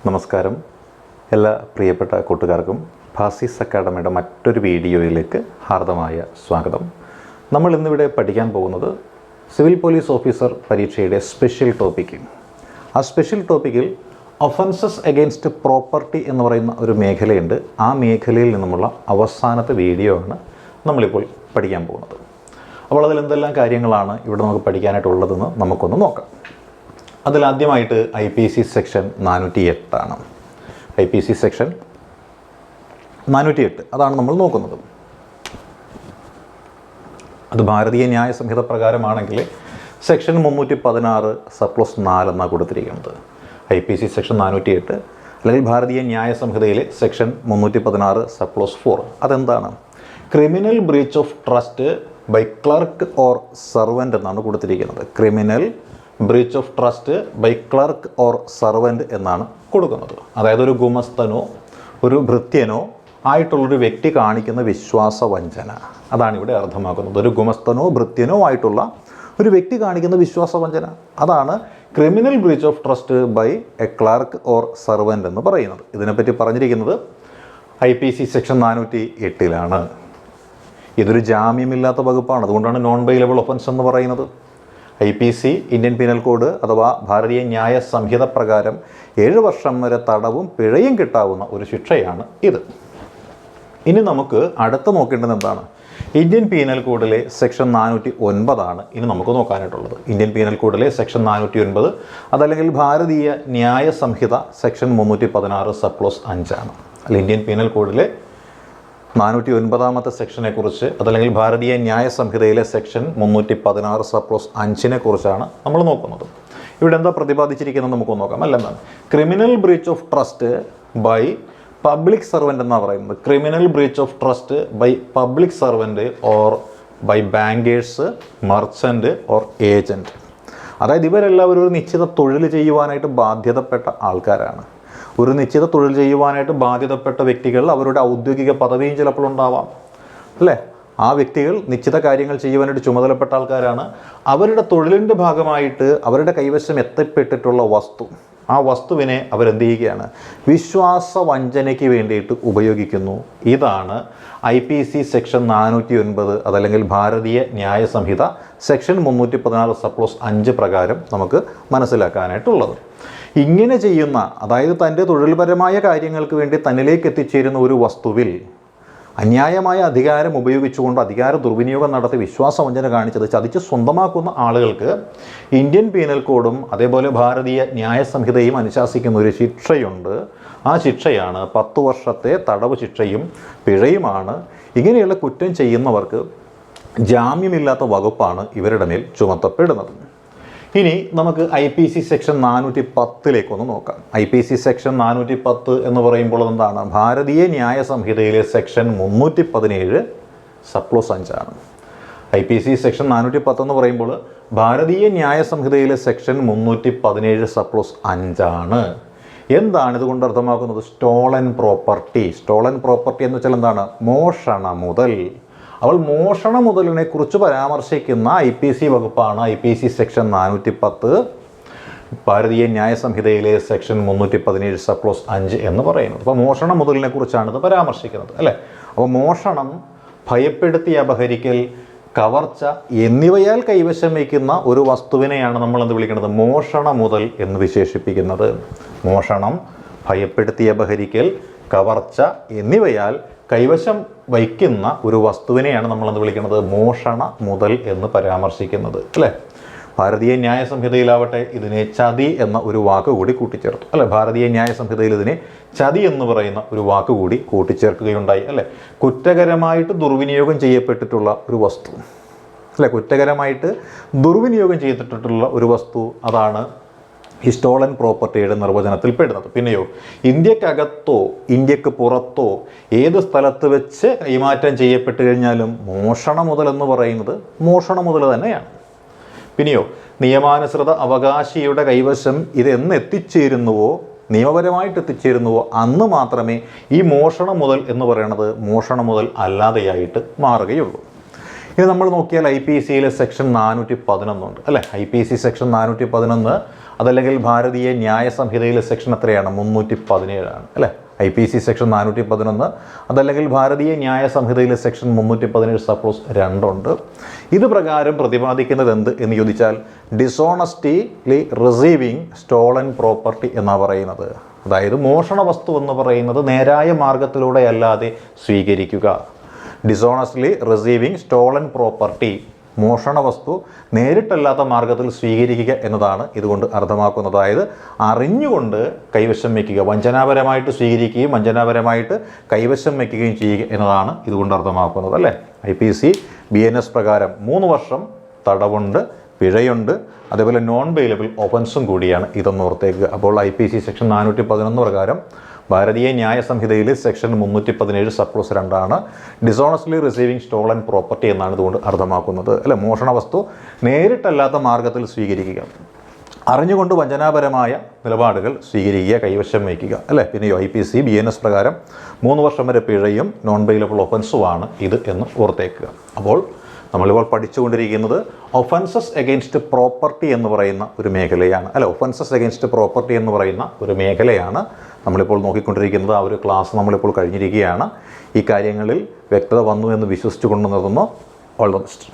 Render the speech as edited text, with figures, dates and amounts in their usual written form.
നമസ്കാരം എല്ലാ പ്രിയപ്പെട്ട കൂട്ടുകാർക്കും ഭാസിസ് അക്കാഡമിയുടെ മറ്റൊരു വീഡിയോയിലേക്ക് ഹാർദമായ സ്വാഗതം. നമ്മൾ ഇന്നിവിടെ പഠിക്കാൻ പോകുന്നത് സിവിൽ പോലീസ് ഓഫീസർ പരീക്ഷയുടെ സ്പെഷ്യൽ ടോപ്പിക്ക്. ആ സ്പെഷ്യൽ ടോപ്പിക്കിൽ ഒഫൻസസ് അഗെയിൻസ്റ്റ് പ്രോപ്പർട്ടി എന്ന് പറയുന്ന ഒരു മേഖലയുണ്ട്. ആ മേഖലയിൽ നിന്നുമുള്ള അവസാനത്തെ വീഡിയോ ആണ് നമ്മളിപ്പോൾ പഠിക്കാൻ പോകുന്നത്. അപ്പോൾ അതിൽ എന്തെല്ലാം കാര്യങ്ങളാണ് ഇവിടെ നമുക്ക് പഠിക്കാനായിട്ടുള്ളതെന്ന് നമുക്കൊന്ന് നോക്കാം. അതിലാദ്യമായിട്ട് IPC സെക്ഷൻ 408 ആണ്. IPC സെക്ഷൻ 408 അതാണ് നമ്മൾ നോക്കുന്നത്. അത് ഭാരതീയ ന്യായ സംഹിത പ്രകാരമാണെങ്കിൽ സെക്ഷൻ 316 സബ്ക്ലോസ് 4 എന്നാണ് കൊടുത്തിരിക്കുന്നത്. IPC സെക്ഷൻ 408 അല്ലെങ്കിൽ ഭാരതീയ ന്യായ സംഹിതയിലെ സെക്ഷൻ 316 സബ്ക്ലോസ് 4 അതെന്താണ്? Criminal breach of trust by clerk or servant എന്നാണ് കൊടുത്തിരിക്കുന്നത്. Criminal breach of trust by clerk or servant എന്നാണ് കൊടുക്കുന്നത്. അതായത് ഒരു ഗുമസ്തനോ ഒരു ഭൃത്യനോ ആയിട്ടുള്ളൊരു വ്യക്തി കാണിക്കുന്ന വിശ്വാസവഞ്ചന, അതാണ് ഇവിടെ അർത്ഥമാക്കുന്നത്. ഒരു ഗുമസ്തനോ ഭൃത്യനോ ആയിട്ടുള്ള ഒരു വ്യക്തി കാണിക്കുന്ന വിശ്വാസവഞ്ചന, അതാണ് criminal breach of trust by a clerk or servant എന്ന് പറയുന്നത്. ഇതിനെപ്പറ്റി പറഞ്ഞിരിക്കുന്നത് IPC സെക്ഷൻ 408 ഇതൊരു ജാമ്യമില്ലാത്ത വകുപ്പാണ്. അതുകൊണ്ടാണ് നോൺ ബെയിലബിൾ ഒഫൻസ് എന്ന് പറയുന്നത്. IPC ഇന്ത്യൻ പീനൽ കോഡ് അഥവാ ഭാരതീയ ന്യായ സംഹിത പ്രകാരം 7 വർഷം വരെ തടവും പിഴയും കിട്ടാവുന്ന ഒരു ശിക്ഷയാണ് ഇത്. ഇനി നമുക്ക് അടുത്ത് നോക്കേണ്ടത് എന്താണ്? ഇന്ത്യൻ പീനൽ കോഡിലെ സെക്ഷൻ 409 ഇനി നമുക്ക് നോക്കാനായിട്ടുള്ളത്. ഇന്ത്യൻ പീനൽ കോഡിലെ സെക്ഷൻ 409 അതല്ലെങ്കിൽ ഭാരതീയ ന്യായ സംഹിത സെക്ഷൻ 316 സബ്ക്ലോസ് 5 ആണ്. അല്ല, ഇന്ത്യൻ പീനൽ കോഡിലെ 409 സെക്ഷനെ കുറിച്ച് അതല്ലെങ്കിൽ ഭാരതീയ ന്യായ സംഹിതയിലെ സെക്ഷൻ 316 സബ്ക്ലോസ് 5 കുറിച്ചാണ് നമ്മൾ നോക്കുന്നത്. ഇവിടെ എന്താ പ്രതിപാദിച്ചിരിക്കുന്നത് നമുക്ക് നോക്കാം. അല്ലെന്താണ് criminal breach of trust by public servant എന്നാണ് പറയുന്നത്. Criminal breach of trust by public servant or by bankers, merchant or agent. അതായത് ഇവരെല്ലാവരും ഒരു നിശ്ചിത തൊഴിൽ ചെയ്യുവാനായിട്ട് ബാധ്യതപ്പെട്ട ആൾക്കാരാണ്. ഒരു നിശ്ചിത തൊഴിൽ ചെയ്യുവാനായിട്ട് ബാധ്യതപ്പെട്ട വ്യക്തികൾ അവരുടെ ഔദ്യോഗിക പദവിയും ചിലപ്പോൾ ഉണ്ടാവാം, അല്ലേ? ആ വ്യക്തികൾ നിശ്ചിത കാര്യങ്ങൾ ചെയ്യുവാനായിട്ട് ചുമതലപ്പെട്ട ആൾക്കാരാണ്. അവരുടെ തൊഴിലിൻ്റെ ഭാഗമായിട്ട് അവരുടെ കൈവശം എത്തപ്പെട്ടിട്ടുള്ള വസ്തു, ആ വസ്തുവിനെ അവരെന്ത് ചെയ്യുകയാണ്? വിശ്വാസവഞ്ചനയ്ക്ക് വേണ്ടിയിട്ട് ഉപയോഗിക്കുന്നു. ഇതാണ് IPC സെക്ഷൻ 409 അതല്ലെങ്കിൽ ഭാരതീയ ന്യായ സംഹിത സെക്ഷൻ 316 സബ്ക്ലോസ് 5 പ്രകാരം നമുക്ക് മനസ്സിലാക്കാനായിട്ടുള്ളത്. ഇങ്ങനെ ചെയ്യുന്ന, അതായത് തൻ്റെ തൊഴിൽപരമായ കാര്യങ്ങൾക്ക് വേണ്ടി തന്നിലേക്ക് എത്തിച്ചേരുന്ന ഒരു വസ്തുവിൽ അന്യായമായ അധികാരം ഉപയോഗിച്ചുകൊണ്ട് അധികാര ദുർവിനിയോഗം നടത്തി വിശ്വാസവഞ്ചന കാണിച്ചത് ചതിച്ച് സ്വന്തമാക്കുന്ന ആളുകൾക്ക് ഇന്ത്യൻ പീനൽ കോഡും അതേപോലെ ഭാരതീയ ന്യായ സംഹിതയും അനുശാസിക്കുന്ന ഒരു ശിക്ഷയുണ്ട്. ആ ശിക്ഷയാണ് 10 വർഷത്തെ തടവ് ശിക്ഷയും പിഴയുമാണ്. ഇങ്ങനെയുള്ള കുറ്റം ചെയ്യുന്നവർക്ക് ജാമ്യമില്ലാത്ത വകുപ്പാണ് ഇവരുടെ മേൽ ചുമത്തപ്പെടുന്നത്. ഇനി നമുക്ക് IPC സെക്ഷൻ 410 നോക്കാം. IPC സെക്ഷൻ 410 എന്ന് പറയുമ്പോൾ എന്താണ്? ഭാരതീയ ന്യായ സംഹിതയിലെ സെക്ഷൻ 317 സബ്ക്ലോസ് 5 ആണ്. IPC സെക്ഷൻ 410 എന്ന് പറയുമ്പോൾ ഭാരതീയ ന്യായ സംഹിതയിലെ സെക്ഷൻ 317 സബ്ക്ലോസ് 5 ആണ്. എന്താണ് ഇതുകൊണ്ട് അർത്ഥമാക്കുന്നത്? Stolen property. സ്റ്റോളൻ പ്രോപ്പർട്ടി എന്ന് വെച്ചാൽ എന്താണ്? മോഷണ മുതൽ. അവൾ മോഷണ മുതലിനെ കുറിച്ച് പരാമർശിക്കുന്ന IPC വകുപ്പാണ് IPC സെക്ഷൻ 410 ഭാരതീയ ന്യായ സംഹിതയിലെ സെക്ഷൻ 317 സബ്ക്ലോസ് 5 എന്ന് പറയുന്നത്. അപ്പോൾ മോഷണ മുതലിനെ കുറിച്ചാണ് ഇത് പരാമർശിക്കുന്നത്, അല്ലേ? അപ്പോൾ മോഷണം, ഭയപ്പെടുത്തി അപഹരിക്കൽ, കവർച്ച എന്നിവയാൽ കൈവശം വയ്ക്കുന്ന ഒരു വസ്തുവിനെയാണ് നമ്മൾ എന്ത് വിളിക്കുന്നത്? മോഷണ മുതൽ എന്ന് വിശേഷിപ്പിക്കുന്നത്. മോഷണം, ഭയപ്പെടുത്തി അപഹരിക്കൽ, കവർച്ച എന്നിവയാൽ കൈവശം വയ്ക്കുന്ന ഒരു വസ്തുവിനെയാണ് നമ്മൾ എന്ത് വിളിക്കുന്നത്? മോഷണ മുതൽ എന്ന് പരാമർശിക്കുന്നത്, അല്ലേ? ഭാരതീയ ന്യായ സംഹിതയിലാവട്ടെ ഇതിനെ ചതി എന്ന ഒരു വാക്ക് കൂടി കൂട്ടിച്ചേർത്തു, അല്ലേ? ഭാരതീയ ന്യായ സംഹിതയിൽ ഇതിനെ ചതി എന്ന് പറയുന്ന ഒരു വാക്ക് കൂടി കൂട്ടിച്ചേർക്കുകയുണ്ടായി, അല്ലേ? കുറ്റകരമായിട്ട് ദുർവിനിയോഗം ചെയ്യപ്പെട്ടിട്ടുള്ള ഒരു വസ്തു, അല്ലേ? കുറ്റകരമായിട്ട് ദുർവിനിയോഗം ചെയ്തിട്ടുള്ള ഒരു വസ്തു, അതാണ് ഈ സ്റ്റോളൻ പ്രോപ്പർട്ടിയുടെ നിർവചനത്തിൽ പെടുന്നത്. പിന്നെയോ ഇന്ത്യക്കകത്തോ ഇന്ത്യക്ക് പുറത്തോ ഏത് സ്ഥലത്ത് വെച്ച് കൈമാറ്റം ചെയ്യപ്പെട്ട് കഴിഞ്ഞാലും മോഷണ മുതൽ എന്ന് പറയുന്നത് മോഷണ മുതൽ തന്നെയാണ്. പിന്നെയോ നിയമാനുസൃത അവകാശിയുടെ കൈവശം ഇതെന്ന് എത്തിച്ചേരുന്നുവോ, നിയമപരമായിട്ട് എത്തിച്ചേരുന്നുവോ അന്ന് മാത്രമേ ഈ മോഷണ മുതൽ എന്ന് പറയുന്നത് മോഷണ മുതൽ അല്ലാതെയായിട്ട് മാറുകയുള്ളൂ. ഇനി നമ്മൾ നോക്കിയാൽ IPCയിലെ സെക്ഷൻ 411 ഉണ്ട്, അല്ലേ? IPC സെക്ഷൻ 411 അതല്ലെങ്കിൽ ഭാരതീയ ന്യായ സംഹിതയിലെ സെക്ഷൻ എത്രയാണ്? 317 ആണ് അല്ലേ? IPC സെക്ഷൻ 411, അതല്ലെങ്കിൽ ഭാരതീയ ന്യായ സംഹിതയിലെ സെക്ഷൻ 317 സബ്ക്ലോസ് 2 ഉണ്ട്. ഇത് പ്രകാരം പ്രതിപാദിക്കുന്നത് എന്ത് എന്ന് ചോദിച്ചാൽ ഡിസോണസ്റ്റിലി റിസീവിങ് സ്റ്റോളൻ പ്രോപ്പർട്ടി എന്നാണ് പറയുന്നത്. അതായത് മോഷണ വസ്തു എന്ന് പറയുന്നത് നേരായ മാർഗത്തിലൂടെ അല്ലാതെ സ്വീകരിക്കുക. ഡിസോണസ്റ്റ്ലി റിസീവിങ് സ്റ്റോളൻ പ്രോപ്പർട്ടി, മോഷണ വസ്തു നേരിട്ടല്ലാത്ത മാർഗത്തിൽ സ്വീകരിക്കുക എന്നതാണ് ഇതുകൊണ്ട് അർത്ഥമാക്കുന്നത്. അതായത് അറിഞ്ഞുകൊണ്ട് കൈവശം വയ്ക്കുക, വഞ്ചനാപരമായിട്ട് സ്വീകരിക്കുകയും വഞ്ചനാപരമായിട്ട് കൈവശം വയ്ക്കുകയും ചെയ്യുക എന്നതാണ് ഇതുകൊണ്ട് അർത്ഥമാക്കുന്നത് അല്ലേ? IPC BNS പ്രകാരം 3 വർഷം തടവുണ്ട്, പിഴയുണ്ട്, അതേപോലെ നോൺ ബെയിലബിൾ ഒഫൻസും കൂടിയാണ് ഇതൊന്ന് ഓർത്തേക്കുക. അപ്പോൾ IPC സെക്ഷൻ 411 പ്രകാരം ഭാരതീയ ന്യായ സംഹിതയിൽ സെക്ഷൻ 317 സബ്ക്ലോസ് 2 ആണ് ഡിസോണസ്റ്റ്ലി റിസീവിങ് സ്റ്റോളൻ പ്രോപ്പർട്ടി എന്നാണ് ഇതുകൊണ്ട് അർത്ഥമാക്കുന്നത് അല്ലെ? മോഷണ വസ്തു നേരിട്ടല്ലാത്ത മാർഗത്തിൽ സ്വീകരിക്കുക, അറിഞ്ഞുകൊണ്ട് വഞ്ചനാപരമായ നിലപാടുകൾ സ്വീകരിക്കുക, കൈവശം വയ്ക്കുക അല്ലേ? പിന്നെയോ IPC BNS പ്രകാരം 3 വർഷം വരെ പിഴയും നോൺ ബെയിലബിൾ ഒഫൻസുമാണ് ഇത് എന്ന് ഓർത്തേക്കുക. അപ്പോൾ നമ്മളിപ്പോൾ പഠിച്ചുകൊണ്ടിരിക്കുന്നത് ഒഫൻസസ് എഗെയിൻസ്റ്റ് പ്രോപ്പർട്ടി എന്ന് പറയുന്ന ഒരു മേഖലയാണ് അല്ലെ? ഒഫൻസസ് എഗെയിൻസ്റ്റ് പ്രോപ്പർട്ടി എന്ന് പറയുന്ന ഒരു മേഖലയാണ് നമ്മളിപ്പോൾ നോക്കിക്കൊണ്ടിരിക്കുന്നത്. ആ ഒരു ക്ലാസ് നമ്മളിപ്പോൾ കഴിഞ്ഞിരിക്കുകയാണ്. ഈ കാര്യങ്ങളിൽ വ്യക്തത വന്നു എന്ന് വിശ്വസിച്ചുകൊണ്ട് നിർത്തുന്നു. All the best.